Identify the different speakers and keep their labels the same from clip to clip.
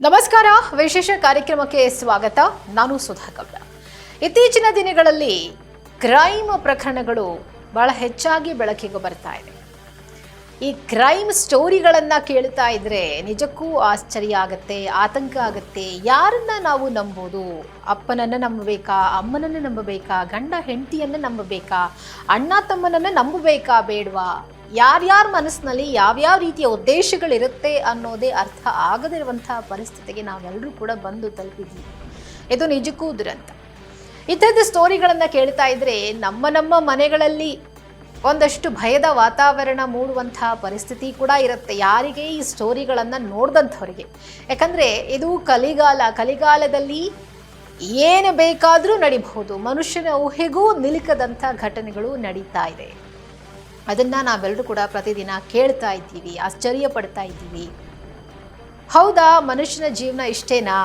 Speaker 1: ನಮಸ್ಕಾರ, ವಿಶೇಷ ಕಾರ್ಯಕ್ರಮಕ್ಕೆ ಸ್ವಾಗತ. ನಾನು ಸುಧಾ ಗೌಡ. ಇತ್ತೀಚಿನ ದಿನಗಳಲ್ಲಿ ಕ್ರೈಮ್ ಪ್ರಕರಣಗಳು ಬಹಳ ಹೆಚ್ಚಾಗಿ ಬೆಳಕಿಗೆ ಬರ್ತಾ ಇದೆ. ಈ ಕ್ರೈಮ್ ಸ್ಟೋರಿಗಳನ್ನು ಕೇಳ್ತಾ ಇದ್ರೆ ನಿಜಕ್ಕೂ ಆಶ್ಚರ್ಯ ಆಗುತ್ತೆ, ಆತಂಕ ಆಗುತ್ತೆ. ಯಾರನ್ನ ನಾವು ನಂಬೋದು? ಅಪ್ಪನನ್ನು ನಂಬಬೇಕಾ, ಅಮ್ಮನನ್ನು ನಂಬಬೇಕಾ, ಗಂಡ ಹೆಂಡತಿಯನ್ನು ನಂಬಬೇಕಾ, ಅಣ್ಣ ತಮ್ಮನನ್ನು ನಂಬಬೇಕಾ ಬೇಡವಾ? ಯಾರ್ಯಾರ ಮನಸ್ಸಿನಲ್ಲಿ ಯಾವ್ಯಾವ ರೀತಿಯ ಉದ್ದೇಶಗಳಿರುತ್ತೆ ಅನ್ನೋದೇ ಅರ್ಥ ಆಗದಿರುವಂತಹ ಪರಿಸ್ಥಿತಿಗೆ ನಾವೆಲ್ಲರೂ ಕೂಡ ಬಂದು ತಲುಪಿದ್ದೀವಿ. ಇದು ನಿಜಕ್ಕೂ ದುರಂತ. ಇಂಥದ್ದು ಸ್ಟೋರಿಗಳನ್ನು ಕೇಳ್ತಾ ಇದ್ರೆ ನಮ್ಮ ಮನೆಗಳಲ್ಲಿ ಒಂದಷ್ಟು ಭಯದ ವಾತಾವರಣ ಮೂಡುವಂತಹ ಪರಿಸ್ಥಿತಿ ಕೂಡ ಇರುತ್ತೆ ಯಾರಿಗೆ ಈ ಸ್ಟೋರಿಗಳನ್ನು ನೋಡಿದಂಥವ್ರಿಗೆ. ಯಾಕಂದರೆ ಇದು ಕಲಿಗಾಲದಲ್ಲಿ ಏನು ಬೇಕಾದರೂ ನಡಿಬಹುದು. ಮನುಷ್ಯನ ಊಹೆಗೂ ನಿಲುಕದಂಥ ಘಟನೆಗಳು ನಡೀತಾ ಇದೆ. ಅದನ್ನು ನಾವೆಲ್ಲರೂ ಕೂಡ ಪ್ರತಿದಿನ ಕೇಳ್ತಾ ಇದ್ದೀವಿ, ಆಶ್ಚರ್ಯ ಪಡ್ತಾ ಇದ್ದೀವಿ. ಹೌದಾ, ಮನುಷ್ಯನ ಜೀವನ ಇಷ್ಟೇನಾ,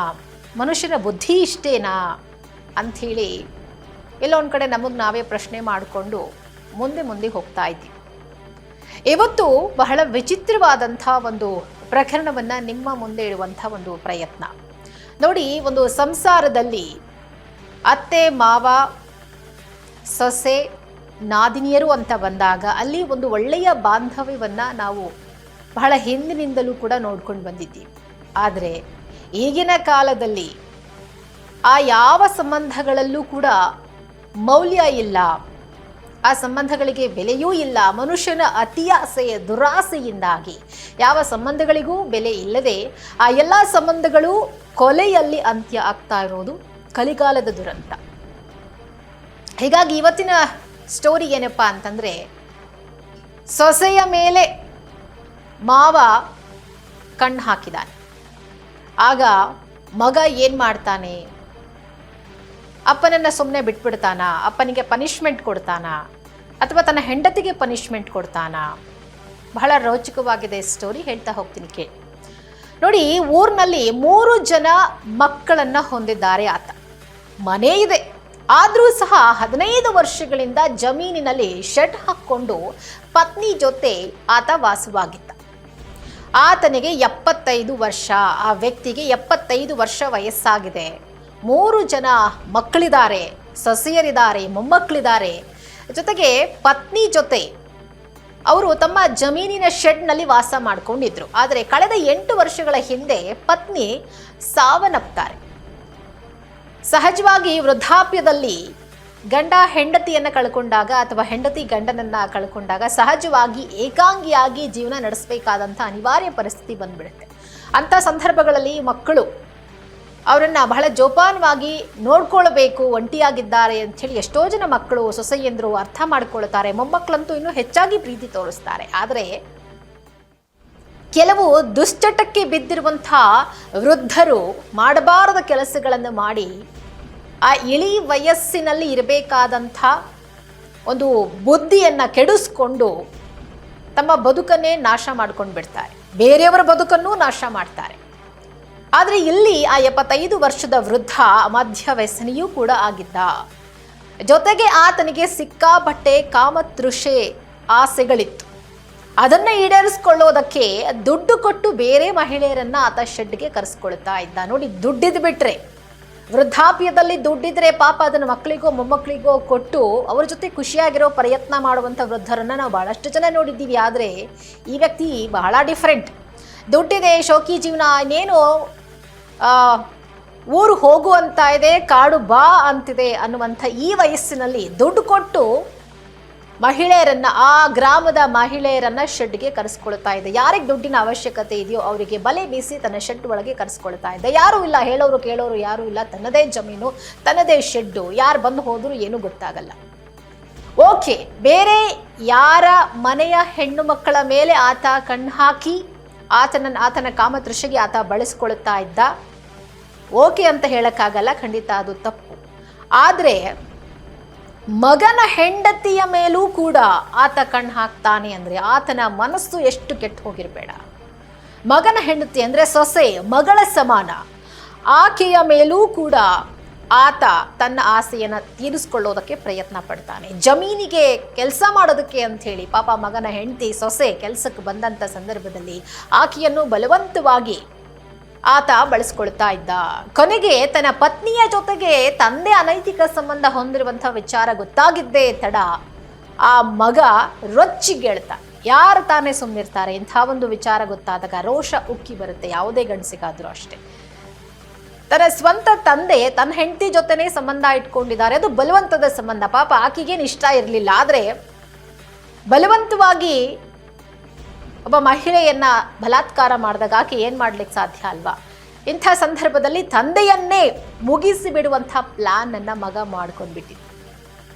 Speaker 1: ಮನುಷ್ಯನ ಬುದ್ಧಿ ಇಷ್ಟೇನಾ ಅಂಥೇಳಿ ಎಲ್ಲೋ ಒಂದು ಕಡೆ ನಮಗೆ ನಾವೇ ಪ್ರಶ್ನೆ ಮಾಡಿಕೊಂಡು ಮುಂದೆ ಹೋಗ್ತಾ ಇದ್ದೀವಿ. ಇವತ್ತು ಬಹಳ ವಿಚಿತ್ರವಾದಂಥ ಒಂದು ಪ್ರಕರಣವನ್ನು ನಿಮ್ಮ ಮುಂದೆ ಇಡುವಂಥ ಒಂದು ಪ್ರಯತ್ನ. ನೋಡಿ, ಒಂದು ಸಂಸಾರದಲ್ಲಿ ಅತ್ತೆ ಮಾವ ಸೊಸೆ ನಾದಿನಿಯರು ಅಂತ ಬಂದಾಗ ಅಲ್ಲಿ ಒಂದು ಒಳ್ಳೆಯ ಬಾಂಧವ್ಯವನ್ನು ನಾವು ಬಹಳ ಹಿಂದಿನಿಂದಲೂ ಕೂಡ ನೋಡ್ಕೊಂಡು ಬಂದಿದ್ದೀವಿ. ಆದರೆ ಈಗಿನ ಕಾಲದಲ್ಲಿ ಆ ಯಾವ ಸಂಬಂಧಗಳಲ್ಲೂ ಕೂಡ ಮೌಲ್ಯ ಇಲ್ಲ, ಆ ಸಂಬಂಧಗಳಿಗೆ ಬೆಲೆಯೂ ಇಲ್ಲ. ಮನುಷ್ಯನ ಅತಿಯಾಸೆಯ ದುರಾಸೆಯಿಂದಾಗಿ ಯಾವ ಸಂಬಂಧಗಳಿಗೂ ಬೆಲೆ ಇಲ್ಲದೆ ಆ ಎಲ್ಲ ಸಂಬಂಧಗಳು ಕೊಲೆಯಲ್ಲಿ ಅಂತ್ಯ ಆಗ್ತಾ ಇರೋದು ಕಲಿಗಾಲದ ದುರಂತ. ಹೀಗಾಗಿ ಇವತ್ತಿನ ಸ್ಟೋರಿ ಏನಪ್ಪ ಅಂತಂದರೆ, ಸೊಸೆಯ ಮೇಲೆ ಮಾವ ಕಣ್ಣು ಹಾಕಿದಾನೆ. ಆಗ ಮಗ ಏನು ಮಾಡ್ತಾನೆ? ಅಪ್ಪನನ್ನು ಸುಮ್ಮನೆ ಬಿಟ್ಬಿಡ್ತಾನ? ಅಪ್ಪನಿಗೆ ಪನಿಷ್ಮೆಂಟ್ ಕೊಡ್ತಾನ? ಅಥವಾ ತನ್ನ ಹೆಂಡತಿಗೆ ಪನಿಷ್ಮೆಂಟ್ ಕೊಡ್ತಾನ? ಬಹಳ ರೋಚಕವಾಗಿದೆ ಸ್ಟೋರಿ, ಹೇಳ್ತಾ ಹೋಗ್ತೀನಿ ಕೇಳಿ. ನೋಡಿ, ಊರಿನಲ್ಲಿ 3 ಜನ ಮಕ್ಕಳನ್ನು ಹೊಂದಿದ್ದಾರೆ ಆತ. ಮನೆ ಇದೆ, ಆದರೂ ಸಹ 15 ವರ್ಷಗಳಿಂದ ಜಮೀನಿನಲ್ಲಿ ಶೆಡ್ ಹಾಕ್ಕೊಂಡು ಪತ್ನಿ ಜೊತೆ ಆತ ವಾಸವಾಗಿದ್ದ. ಆತನಿಗೆ 75 ವರ್ಷ, ಆ ವ್ಯಕ್ತಿಗೆ 75 ವರ್ಷ ವಯಸ್ಸಾಗಿದೆ. 3 ಜನ ಮಕ್ಕಳಿದ್ದಾರೆ, ಸೊಸೆಯರಿದ್ದಾರೆ, ಮೊಮ್ಮಕ್ಕಳಿದ್ದಾರೆ. ಜೊತೆಗೆ ಪತ್ನಿ ಜೊತೆ ಅವರು ತಮ್ಮ ಜಮೀನಿನ ಶೆಡ್ನಲ್ಲಿ ವಾಸ ಮಾಡ್ಕೊಂಡಿದ್ರು. ಆದರೆ ಕಳೆದ 8 ವರ್ಷಗಳ ಹಿಂದೆ ಪತ್ನಿ ಸಾವನ್ನಪ್ತಾರೆ. ಸಹಜವಾಗಿ ವೃದ್ಧಾಪ್ಯದಲ್ಲಿ ಗಂಡ ಹೆಂಡತಿಯನ್ನು ಕಳ್ಕೊಂಡಾಗ ಅಥವಾ ಹೆಂಡತಿ ಗಂಡನನ್ನು ಕಳ್ಕೊಂಡಾಗ ಸಹಜವಾಗಿ ಏಕಾಂಗಿಯಾಗಿ ಜೀವನ ನಡೆಸಬೇಕಾದಂಥ ಅನಿವಾರ್ಯ ಪರಿಸ್ಥಿತಿ ಬಂದ್ಬಿಡುತ್ತೆ. ಅಂಥ ಸಂದರ್ಭಗಳಲ್ಲಿ ಮಕ್ಕಳು ಅವರನ್ನು ಬಹಳ ಜೋಪಾನವಾಗಿ ನೋಡ್ಕೊಳ್ಬೇಕು, ಒಂಟಿಯಾಗಿದ್ದಾರೆ ಅಂಥೇಳಿ ಎಷ್ಟೋ ಜನ ಮಕ್ಕಳು ಸೊಸೆಯಂದರು ಅರ್ಥ ಮಾಡ್ಕೊಳ್ತಾರೆ. ಮೊಮ್ಮಕ್ಕಳಂತೂ ಇನ್ನೂ ಹೆಚ್ಚಾಗಿ ಪ್ರೀತಿ ತೋರಿಸ್ತಾರೆ. ಆದರೆ ಕೆಲವು ದುಶ್ಚಟಕ್ಕೆ ಬಿದ್ದಿರುವಂಥ ವೃದ್ಧರು ಮಾಡಬಾರದ ಕೆಲಸಗಳನ್ನು ಮಾಡಿ ಆ ಇಳಿ ವಯಸ್ಸಿನಲ್ಲಿ ಇರಬೇಕಾದಂಥ ಒಂದು ಬುದ್ಧಿಯನ್ನು ಕೆಡಿಸ್ಕೊಂಡು ತಮ್ಮ ಬದುಕನ್ನೇ ನಾಶ ಮಾಡ್ಕೊಂಡು ಬಿಡ್ತಾರೆ, ಬೇರೆಯವರ ಬದುಕನ್ನೂ ನಾಶ ಮಾಡ್ತಾರೆ. ಆದರೆ ಇಲ್ಲಿ ಆ 75 ವರ್ಷದ ವೃದ್ಧ ಮಧ್ಯ ವ್ಯಸನಿಯೂ ಕೂಡ ಆಗಿದ್ದ. ಜೊತೆಗೆ ಆತನಿಗೆ ಸಿಕ್ಕಾಪಟ್ಟೆ ಕಾಮತೃಷೆ ಆಸೆಗಳಿತ್ತು. ಅದನ್ನು ಈಡೇರಿಸ್ಕೊಳ್ಳೋದಕ್ಕೆ ದುಡ್ಡು ಕೊಟ್ಟು ಬೇರೆ ಮಹಿಳೆಯರನ್ನ ಆತ ಶೆಡ್ಗೆ ಕರೆಸ್ಕೊಳ್ತಾ ಇದ್ದ. ನೋಡಿ, ದುಡ್ಡಿದ್ ಬಿಟ್ರೆ, ವೃದ್ಧಾಪ್ಯದಲ್ಲಿ ದುಡ್ಡಿದ್ರೆ ಪಾಪ ಅದನ್ನು ಮಕ್ಕಳಿಗೋ ಮೊಮ್ಮಕ್ಕಳಿಗೋ ಕೊಟ್ಟು ಅವ್ರ ಜೊತೆ ಖುಷಿಯಾಗಿರೋ ಪ್ರಯತ್ನ ಮಾಡುವಂಥ ವೃದ್ಧರನ್ನು ನಾವು ಬಹಳಷ್ಟು ಜನ ನೋಡಿದ್ದೀವಿ. ಆದರೆ ಈ ವ್ಯಕ್ತಿ ಬಹಳ ಡಿಫ್ರೆಂಟ್. ದುಡ್ಡಿದೆ, ಶೋಕಿ ಜೀವನ, ಇನ್ನೇನು ಊರು ಹೋಗು ಅಂತ ಇದೆ, ಕಾಡು ಬಾ ಅಂತಿದೆ ಅನ್ನುವಂಥ ಈ ವಯಸ್ಸಿನಲ್ಲಿ ದುಡ್ಡು ಕೊಟ್ಟು ಮಹಿಳೆಯರನ್ನ, ಆ ಗ್ರಾಮದ ಮಹಿಳೆಯರನ್ನ ಶೆಡ್ಗೆ ಕರೆಸ್ಕೊಳ್ತಾ ಇದ್ದ. ಯಾರಿಗೆ ದುಡ್ಡಿನ ಅವಶ್ಯಕತೆ ಇದೆಯೋ ಅವರಿಗೆ ಬಲೆ ಬೀಸಿ ತನ್ನ ಶೆಡ್ ಒಳಗೆ ಕರೆಸ್ಕೊಳ್ತಾ ಇದ್ದ. ಯಾರೂ ಇಲ್ಲ, ಹೇಳೋರು ಕೇಳೋರು ಯಾರೂ ಇಲ್ಲ, ತನ್ನದೇ ಜಮೀನು, ತನ್ನದೇ ಶೆಡ್ಡು, ಯಾರು ಬಂದು ಹೋದರೂ ಏನೂ ಗೊತ್ತಾಗಲ್ಲ. ಓಕೆ, ಬೇರೆ ಯಾರ ಮನೆಯ ಹೆಣ್ಣು ಮಕ್ಕಳ ಮೇಲೆ ಆತ ಕಣ್ಣು ಹಾಕಿ ಆತನ ಕಾಮತೃಷೆಗೆ ಆತ ಬಳಸ್ಕೊಳ್ತಾ ಇದ್ದ. ಓಕೆ ಅಂತ ಹೇಳಕ್ಕಾಗಲ್ಲ, ಖಂಡಿತ ಅದು ತಪ್ಪು. ಆದರೆ ಮಗನ ಹೆಂಡತಿಯ ಮೇಲೂ ಕೂಡ ಆತ ಕಣ್ಣು ಹಾಕ್ತಾನೆ ಅಂದರೆ ಆತನ ಮನಸ್ಸು ಎಷ್ಟು ಕೆಟ್ಟು ಹೋಗಿರಬೇಡ. ಮಗನ ಹೆಂಡತಿ ಅಂದರೆ ಸೊಸೆ, ಮಗಳ ಸಮಾನ. ಆಕೆಯ ಮೇಲೂ ಕೂಡ ಆತ ತನ್ನ ಆಸೆಯನ್ನು ತೀರಿಸ್ಕೊಳ್ಳೋದಕ್ಕೆ ಪ್ರಯತ್ನ ಪಡ್ತಾನೆ. ಜಮೀನಿಗೆ ಕೆಲಸ ಮಾಡೋದಕ್ಕೆ ಅಂಥೇಳಿ ಪಾಪ ಮಗನ ಹೆಂಡತಿ ಸೊಸೆ ಕೆಲಸಕ್ಕೆ ಬಂದಂಥ ಸಂದರ್ಭದಲ್ಲಿ ಆಕೆಯನ್ನು ಬಲವಂತವಾಗಿ ಆತ ಬಳಸ್ಕೊಳ್ತಾ ಇದ್ದ. ಕೊನೆಗೆ ತನ್ನ ಪತ್ನಿಯ ಜೊತೆಗೆ ತಂದೆ ಅನೈತಿಕ ಸಂಬಂಧ ಹೊಂದಿರುವಂತಹ ವಿಚಾರ ಗೊತ್ತಾಗಿದ್ದೇ ತಡ ಆ ಮಗ ರೊಚ್ಚಿಗೇಳ್ತಾ. ಯಾರು ತಾನೇ ಸುಮ್ಮನಿರ್ತಾರೆ? ಇಂಥ ಒಂದು ವಿಚಾರ ಗೊತ್ತಾದಾಗ ರೋಷ ಉಕ್ಕಿ ಬರುತ್ತೆ, ಯಾವುದೇ ಗಂಡಸಿಗಾದ್ರೂ ಅಷ್ಟೇ. ತನ್ನ ಸ್ವಂತ ತಂದೆ ತನ್ನ ಹೆಂಡತಿ ಜೊತೆನೇ ಸಂಬಂಧ ಇಟ್ಕೊಂಡಿದ್ದಾರೆ, ಅದು ಬಲವಂತದ ಸಂಬಂಧ. ಪಾಪ ಆಕೆಗೇನು ಇಷ್ಟ ಇರಲಿಲ್ಲ, ಆದರೆ ಬಲವಂತವಾಗಿ ಒಬ್ಬ ಮಹಿಳೆಯನ್ನ ಬಲಾತ್ಕಾರ ಮಾಡಿದಾಗ ಆಕೆ ಏನು ಮಾಡ್ಲಿಕ್ಕೆ ಸಾಧ್ಯ ಅಲ್ವಾ? ಇಂಥ ಸಂದರ್ಭದಲ್ಲಿ ತಂದೆಯನ್ನೇ ಮುಗಿಸಿ ಬಿಡುವಂಥ ಪ್ಲಾನ್ ಅನ್ನ ಮಗ ಮಾಡ್ಕೊಂಡ್ಬಿಟ್ಟಿದ್ದ.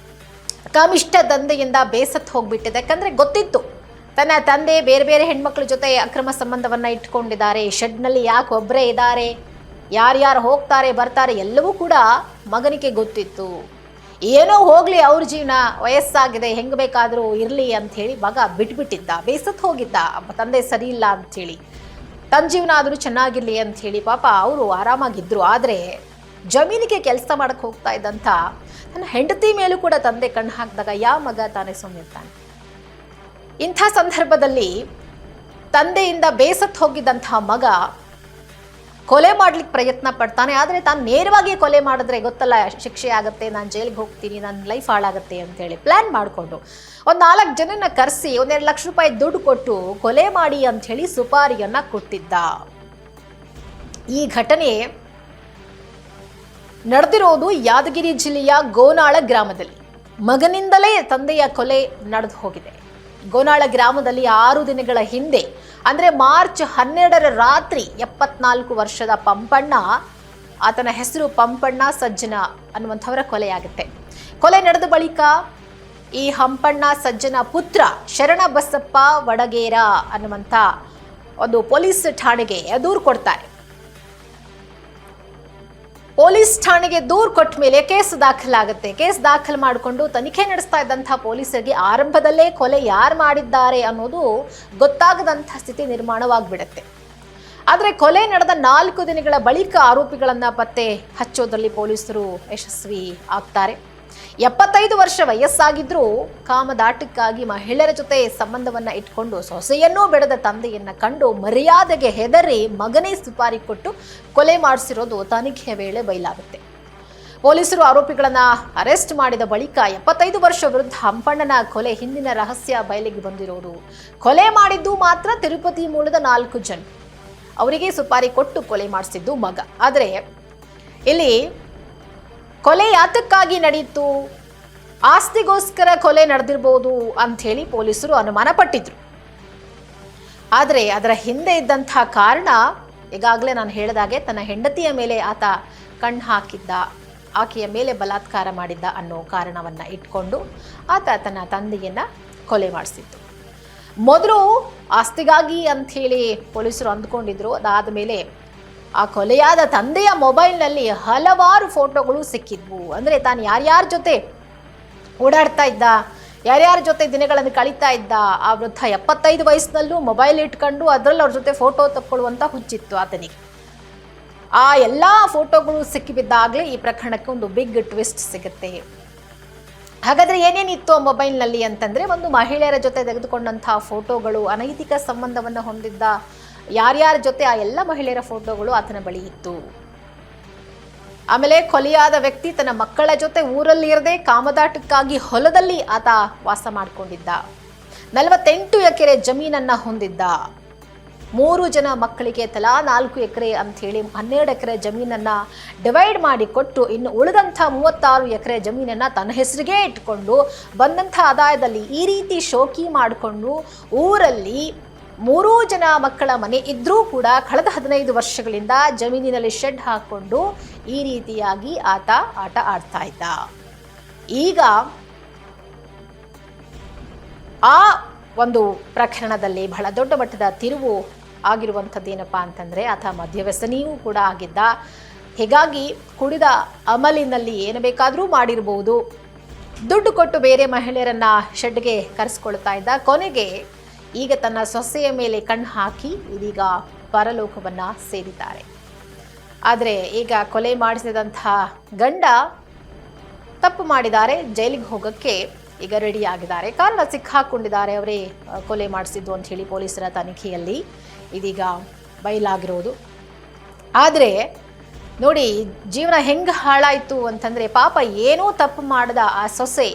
Speaker 1: ಕಾಮಿಷ್ಟ ದಂಧೆಯಿಂದ ಬೇಸತ್ತು ಹೋಗ್ಬಿಟ್ಟಿದೆ. ಯಾಕಂದ್ರೆ ಗೊತ್ತಿತ್ತು ತನ್ನ ತಂದೆ ಬೇರೆ ಬೇರೆ ಹೆಣ್ಮಕ್ಳ ಜೊತೆ ಅಕ್ರಮ ಸಂಬಂಧವನ್ನ ಇಟ್ಕೊಂಡಿದ್ದಾರೆ, ಶೆಡ್ನಲ್ಲಿ ಯಾಕೆ ಒಬ್ಬರೇ ಇದ್ದಾರೆ, ಯಾರ್ಯಾರು ಹೋಗ್ತಾರೆ ಬರ್ತಾರೆ ಎಲ್ಲವೂ ಕೂಡ ಮಗನಿಗೆ ಗೊತ್ತಿತ್ತು. ಏನೋ ಹೋಗ್ಲಿ, ಅವ್ರ ಜೀವನ ವಯಸ್ಸಾಗಿದೆ, ಹೆಂಗ್ ಬೇಕಾದ್ರೂ ಇರ್ಲಿ ಅಂತ ಹೇಳಿ ಮಗ ಬಿಟ್ಬಿಟ್ಟಿದ್ದ. ಬೇಸತ್ತು ಹೋಗಿದ್ದ, ತಂದೆ ಸರಿ ಇಲ್ಲ ಅಂಥೇಳಿ, ತನ್ನ ಜೀವನ ಆದರೂ ಚೆನ್ನಾಗಿರ್ಲಿ ಅಂತ ಹೇಳಿ ಪಾಪ ಅವರು ಆರಾಮಾಗಿದ್ರು. ಆದರೆ ಜಮೀನಿಗೆ ಕೆಲಸ ಮಾಡಕ್ಕೆ ಹೋಗ್ತಾ ಇದ್ದಂಥ ತನ್ನ ಹೆಂಡತಿ ಮೇಲೂ ಕೂಡ ತಂದೆ ಕಣ್ಣು ಹಾಕಿದಾಗ ಯಾವ ಮಗ ತಾನೇ ಸುಮ್ಮನಿರ್ತಾನೆ? ಇಂಥ ಸಂದರ್ಭದಲ್ಲಿ ತಂದೆಯಿಂದ ಬೇಸತ್ತು ಹೋಗಿದ್ದಂತಹ ಮಗ ಕೊಲೆ ಮಾಡ್ಲಿಕ್ಕೆ ಪ್ರಯತ್ನ ಪಡ್ತಾನೆ. ಆದರೆ ತಾನು ನೇರವಾಗಿ ಕೊಲೆ ಮಾಡಿದ್ರೆ ಗೊತ್ತಲ್ಲ ಶಿಕ್ಷೆ ಆಗುತ್ತೆ, ನಾನು ಜೈಲಿಗೆ ಹೋಗ್ತೀನಿ, ನನ್ನ ಲೈಫ್ ಹಾಳಾಗುತ್ತೆ ಅಂತೇಳಿ ಪ್ಲ್ಯಾನ್ ಮಾಡಿಕೊಂಡು ಒಂದು 4 ಜನನ ಕರೆಸಿ 1-2 ಲಕ್ಷ ರೂಪಾಯಿ ದುಡ್ಡು ಕೊಟ್ಟು ಕೊಲೆ ಮಾಡಿ ಅಂಥೇಳಿ ಸುಪಾರಿಯನ್ನ ಕೊಟ್ಟಿದ್ದ. ಈ ಘಟನೆ ನಡೆದಿರೋದು ಯಾದಗಿರಿ ಜಿಲ್ಲೆಯ ಗೋನಾಳ ಗ್ರಾಮದಲ್ಲಿ. ಮಗನಿಂದಲೇ ತಂದೆಯ ಕೊಲೆ ನಡೆದು ಹೋಗಿದೆ. ಗೋನಾಳ ಗ್ರಾಮದಲ್ಲಿ 6 ದಿನಗಳ ಹಿಂದೆ ಅಂದರೆ ಮಾರ್ಚ್ 12ರ ರಾತ್ರಿ 74 ವರ್ಷದ ಪಂಪಣ್ಣ, ಆತನ ಹೆಸರು ಪಂಪಣ್ಣ ಸಜ್ಜನ ಅನ್ನುವಂಥವರ ಕೊಲೆಯಾಗುತ್ತೆ. ಕೊಲೆ ನಡೆದ ಬಳಿಕ ಈ ಹಂಪಣ್ಣ ಸಜ್ಜನ ಪುತ್ರ ಶರಣಬಸಪ್ಪ ವಡಗೇರ ಅನ್ನುವಂಥ ಒಂದು ಪೊಲೀಸ್ ಠಾಣೆಗೆ ದೂರು ಕೊಡ್ತಾರೆ. ಪೊಲೀಸ್ ಠಾಣೆಗೆ ದೂರು ಕೊಟ್ಟ ಮೇಲೆ ಕೇಸ್ ದಾಖಲಾಗುತ್ತೆ. ಕೇಸ್ ದಾಖಲು ಮಾಡಿಕೊಂಡು ತನಿಖೆ ನಡೆಸ್ತಾ ಇದ್ದಂಥ ಪೊಲೀಸರಿಗೆ ಆರಂಭದಲ್ಲೇ ಕೊಲೆ ಯಾರು ಮಾಡಿದ್ದಾರೆ ಅನ್ನೋದು ಗೊತ್ತಾಗದಂಥ ಸ್ಥಿತಿ ನಿರ್ಮಾಣವಾಗಿಬಿಡುತ್ತೆ. ಆದರೆ ಕೊಲೆ ನಡೆದ 4 ದಿನಗಳ ಬಳಿಕ ಆರೋಪಿಗಳನ್ನ ಪತ್ತೆ ಹಚ್ಚೋದ್ರಲ್ಲಿ ಪೊಲೀಸರು ಯಶಸ್ವಿ ಆಗ್ತಾರೆ. 75 ವರ್ಷ ವಯಸ್ಸಾಗಿದ್ರೂ ಕಾಮದಾಟಕ್ಕಾಗಿ ಮಹಿಳೆಯರ ಜೊತೆ ಸಂಬಂಧವನ್ನ ಇಟ್ಕೊಂಡು ಸೊಸೆಯನ್ನೂ ಬೆಳೆದ ತಂದೆಯನ್ನ ಕಂಡು ಮರ್ಯಾದೆಗೆ ಹೆದರಿ ಮಗನೇ ಸುಪಾರಿ ಕೊಟ್ಟು ಕೊಲೆ ಮಾಡಿಸಿರೋದು ತನಿಖೆಯ ವೇಳೆ ಬಯಲಾಗುತ್ತೆ. ಪೊಲೀಸರು ಆರೋಪಿಗಳನ್ನ ಅರೆಸ್ಟ್ ಮಾಡಿದ ಬಳಿಕ 75 ವರ್ಷ ವಿರುದ್ಧ ಹಂಪಣ್ಣನ ಕೊಲೆ ಹಿಂದಿನ ರಹಸ್ಯ ಬಯಲಿಗೆ ಬಂದಿರೋದು. ಕೊಲೆ ಮಾಡಿದ್ದು ಮಾತ್ರ ತಿರುಪತಿ ಮೂಲದ 4 ಜನ, ಅವರಿಗೆ ಸುಪಾರಿ ಕೊಟ್ಟು ಕೊಲೆ ಮಾಡಿಸಿದ್ದು ಮಗ. ಆದರೆ ಇಲ್ಲಿ ಕೊಲೆ ಯಾತಕ್ಕಾಗಿ ನಡೆಯಿತು, ಆಸ್ತಿಗೋಸ್ಕರ ಕೊಲೆ ನಡೆದಿರಬಹುದು ಅಂಥೇಳಿ ಪೊಲೀಸರು ಅನುಮಾನ ಪಟ್ಟಿದ್ರು. ಆದರೆ ಅದರ ಹಿಂದೆ ಇದ್ದಂಥ ಕಾರಣ ಈಗಾಗಲೇ ನಾನು ಹೇಳಿದಾಗೆ ತನ್ನ ಹೆಂಡತಿಯ ಮೇಲೆ ಆತ ಕಣ್ಣು ಹಾಕಿದ್ದ, ಆಕೆಯ ಮೇಲೆ ಬಲಾತ್ಕಾರ ಮಾಡಿದ್ದ ಅನ್ನೋ ಕಾರಣವನ್ನ ಇಟ್ಕೊಂಡು ಆತ ತನ್ನ ತಂದೆಯನ್ನ ಕೊಲೆ ಮಾಡಿಸಿತ್ತು. ಮೊದಲು ಆಸ್ತಿಗಾಗಿ ಅಂಥೇಳಿ ಪೊಲೀಸರು ಅಂದ್ಕೊಂಡಿದ್ರು. ಅದಾದ ಮೇಲೆ ಆ ಕೊಲೆಯಾದ ತಂದೆಯ ಮೊಬೈಲ್ನಲ್ಲಿ ಹಲವಾರು ಫೋಟೋಗಳು ಸಿಕ್ಕಿದ್ವು. ಅಂದರೆ ತಾನು ಯಾರ್ಯಾರ ಜೊತೆ ಓಡಾಡ್ತಾ ಇದ್ದ, ಯಾರ್ಯಾರ ಜೊತೆ ದಿನಗಳನ್ನು ಕಳೀತಾ ಇದ್ದ, ಆ ವೃದ್ಧ 75 ವಯಸ್ಸಿನಲ್ಲೂ ಮೊಬೈಲ್ ಇಟ್ಕೊಂಡು ಅದರಲ್ಲಿ ಅವ್ರ ಜೊತೆ ಫೋಟೋ ತಕ್ಕೊಳ್ಳುವಂಥ ಹುಚ್ಚಿತ್ತು ಆತನಿಗೆ. ಆ ಎಲ್ಲ ಫೋಟೋಗಳು ಸಿಕ್ಕಿಬಿದ್ದಾಗಲೇ ಈ ಪ್ರಕರಣಕ್ಕೆ ಒಂದು ಬಿಗ್ ಟ್ವಿಸ್ಟ್ ಸಿಗುತ್ತೆ. ಹಾಗಾದರೆ ಏನೇನಿತ್ತು ಆ ಮೊಬೈಲ್ನಲ್ಲಿ ಅಂತಂದರೆ, ಒಂದು ಮಹಿಳೆಯರ ಜೊತೆ ತೆಗೆದುಕೊಂಡಂಥ ಫೋಟೋಗಳು, ಅನೈತಿಕ ಸಂಬಂಧವನ್ನು ಹೊಂದಿದ್ದ ಯಾರ್ಯಾರ ಜೊತೆ ಆ ಎಲ್ಲ ಮಹಿಳೆಯರ ಫೋಟೋಗಳು ಆತನ ಬಳಿ ಇತ್ತು. ಆಮೇಲೆ ಕೊಲೆಯಾದ ವ್ಯಕ್ತಿ ತನ್ನ ಮಕ್ಕಳ ಜೊತೆ ಊರಲ್ಲಿ ಇರದೆ ಕಾಮದಾಟಕ್ಕಾಗಿ ಹೊಲದಲ್ಲಿ ಆತ ವಾಸ ಮಾಡಿಕೊಂಡಿದ್ದ. 48 ಎಕರೆ ಜಮೀನನ್ನ ಹೊಂದಿದ್ದ. 3 ಜನ ಮಕ್ಕಳಿಗೆ ತಲಾ 4 ಎಕರೆ ಅಂಥೇಳಿ 12 ಎಕರೆ ಜಮೀನನ್ನ ಡಿವೈಡ್ ಮಾಡಿ ಕೊಟ್ಟು ಇನ್ನು ಉಳಿದಂಥ 36 ಎಕರೆ ಜಮೀನನ್ನ ತನ್ನ ಹೆಸರಿಗೆ ಇಟ್ಕೊಂಡು ಬಂದಂಥ ಆದಾಯದಲ್ಲಿ ಈ ರೀತಿ ಶೋಕಿ ಮಾಡಿಕೊಂಡು ಊರಲ್ಲಿ 3 ಜನ ಮಕ್ಕಳ ಮನೆ ಇದ್ರೂ ಕೂಡ ಕಳೆದ 15 ವರ್ಷಗಳಿಂದ ಜಮೀನಿನಲ್ಲಿ ಶೆಡ್ ಹಾಕೊಂಡು ಈ ರೀತಿಯಾಗಿ ಆತ ಆಟ ಆಡ್ತಾ ಇದ್ದ. ಈಗ ಆ ಒಂದು ಪ್ರಕರಣದಲ್ಲಿ ಬಹಳ ದೊಡ್ಡ ಮಟ್ಟದ ತಿರುವು ಆಗಿರುವಂಥದ್ದೇನಪ್ಪಾ ಅಂತಂದ್ರೆ, ಆತ ಮದ್ಯವ್ಯಸನಿಯೂ ಕೂಡ ಆಗಿದ್ದ. ಹೀಗಾಗಿ ಕುಡಿದ ಅಮಲಿನಲ್ಲಿ ಏನು ಬೇಕಾದರೂ ಮಾಡಿರ್ಬೋದು. ದುಡ್ಡು ಕೊಟ್ಟು ಬೇರೆ ಮಹಿಳೆಯರನ್ನ ಶೆಡ್ಗೆ ಕರೆಸ್ಕೊಳ್ತಾ ಇದ್ದ. ಕೊನೆಗೆ ಈಗ ತನ್ನ ಸೊಸೆಯ ಮೇಲೆ ಕಣ್ಣು ಹಾಕಿ ಇದೀಗ ಪರಲೋಕವನ್ನ ಸೇರಿದ್ದಾರೆ. ಆದರೆ ಈಗ ಕೊಲೆ ಮಾಡಿಸಿದಂಥ ಗಂಡ ತಪ್ಪು ಮಾಡಿದ್ದಾರೆ, ಜೈಲಿಗೆ ಹೋಗೋಕ್ಕೆ ಈಗ ರೆಡಿ ಆಗಿದ್ದಾರೆ. ಕಾರಣ ಸಿಕ್ಕಾಕೊಂಡಿದ್ದಾರೆ, ಅವರೇ ಕೊಲೆ ಮಾಡಿಸಿದ್ದು ಅಂತ ಹೇಳಿ ಪೊಲೀಸರ ತನಿಖೆಯಲ್ಲಿ ಇದೀಗ ಬಯಲಾಗಿರೋದು. ಆದರೆ ನೋಡಿ ಜೀವನ ಹೆಂಗೆ ಹಾಳಾಯಿತು ಅಂತಂದರೆ, ಪಾಪ ಏನೂ ತಪ್ಪು ಮಾಡದ ಆ ಸೊಸೆ,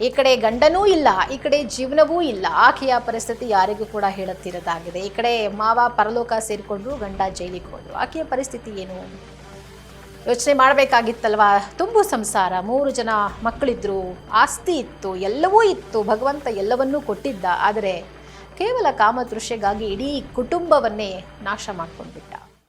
Speaker 1: ಈ ಕಡೆ ಗಂಡನೂ ಇಲ್ಲ, ಈ ಕಡೆ ಜೀವನವೂ ಇಲ್ಲ. ಆಕೆಯ ಪರಿಸ್ಥಿತಿ ಯಾರಿಗೂ ಕೂಡ ಹೇಳುತ್ತಿರೋದಾಗಿದೆ. ಈ ಕಡೆ ಮಾವ ಪರಲೋಕ ಸೇರಿಕೊಂಡ್ರು, ಗಂಡ ಜೈಲಿಗೆ ಹೋದ್ರು. ಆಕೆಯ ಪರಿಸ್ಥಿತಿ ಏನು ಯೋಚನೆ ಮಾಡಬೇಕಾಗಿತ್ತಲ್ವಾ? ತುಂಬು ಸಂಸಾರ, 3 ಜನ ಮಕ್ಕಳಿದ್ರು, ಆಸ್ತಿ ಇತ್ತು, ಎಲ್ಲವೂ ಇತ್ತು, ಭಗವಂತ ಎಲ್ಲವನ್ನೂ ಕೊಟ್ಟಿದ್ದ. ಆದರೆ ಕೇವಲ ಕಾಮತೃಷ್ಯೆಗಾಗಿ ಇಡೀ ಕುಟುಂಬವನ್ನೇ ನಾಶ ಮಾಡ್ಕೊಂಡ್ಬಿಟ್ಟ.